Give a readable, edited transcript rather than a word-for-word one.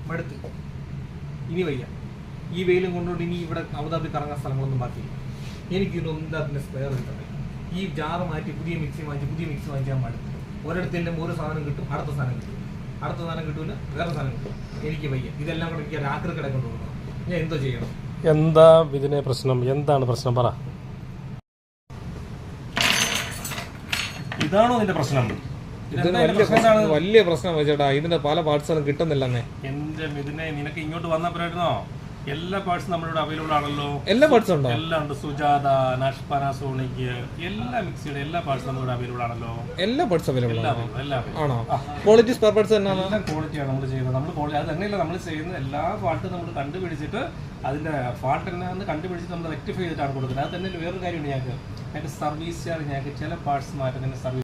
മടുത്ത്, ഇനി വയ്യ. ഈ വെയിലും കൊണ്ടുകൊണ്ട് ഇനി ഇവിടെ അബുദാബി കറങ്ങാൻ സ്ഥലങ്ങളൊന്നും ബാക്കിയില്ല. എനിക്കിതൊന്നും അതിൻ്റെ സ്പെയർ കിട്ടണം. ഈ ജാറ് മാറ്റി പുതിയ മിക്സി വാങ്ങിച്ചാൽ മടുത്ത്. ഒരിടത്തെല്ലാം ഒരു സാധനം കിട്ടും, അടുത്ത സാധനം കിട്ടും, അടുത്ത സാധനം കിട്ടൂല, വേറെ സാധനം കിട്ടും. എനിക്ക് വയ്യ. ഇതെല്ലാം കൂടെ എനിക്ക് രാത്രി കട കൊണ്ട് കൊടുക്കണം. ഞാൻ എന്തോ ചെയ്യണം? എന്താ ഇതിനെ പ്രശ്നം? എന്താണ് പ്രശ്നം? പറ. ഇതാണോ നിന്റെ പ്രശ്നം? വലിയ പ്രശ്നം ചേട്ടാ. ഇതിന്റെ പല പാർട്സുകളും കിട്ടുന്നില്ല. എന്റെ ഇതിനെ നിനക്ക് ഇങ്ങോട്ട് വന്നപ്പോഴായിരുന്നോ എല്ലാ പാർട്സും നമ്മളിവിടെ അവൈലബിൾ ആണല്ലോ. എല്ലാ പാർട്സും ഉണ്ടോ? എല്ലാം ഉണ്ട്. സുജാത, പാനാസോണിക്, എല്ലാ മിക്സിയുടെ എല്ലാ പാർട്സും നമ്മളിവിടെ അവൈലബിൾ ആണല്ലോ. എല്ലാ പാർട്സും അവൈലബിൾ ആണോ? ക്വാളിറ്റി സ്പെയർ പാർട്സ് തന്നെയാണ്. എല്ലാം ക്വാളിറ്റിയാണ് നമ്മൾ ചെയ്യുന്നത്. നമ്മൾ അത് തന്നെയല്ല നമ്മൾ ചെയ്യുന്ന എല്ലാ പാർട്ടും നമ്മൾ കണ്ടുപിടിച്ചിട്ട് അതിന്റെ ഫാൾട്ട് എന്നാന്ന് കണ്ടുപിടിച്ചിട്ട് നമ്മൾ റെക്ടിഫൈ ചെയ്തിട്ടാണ് കൊടുക്കുന്നത്. അത് തന്നെ വേറൊരു കാര്യമുണ്ട്. ഞങ്ങൾക്ക് സർവീസ് ചാർജ്, ഞങ്ങൾക്ക് ചില പാർട്സ് മാറ്റുന്നതിന് സർവീസ്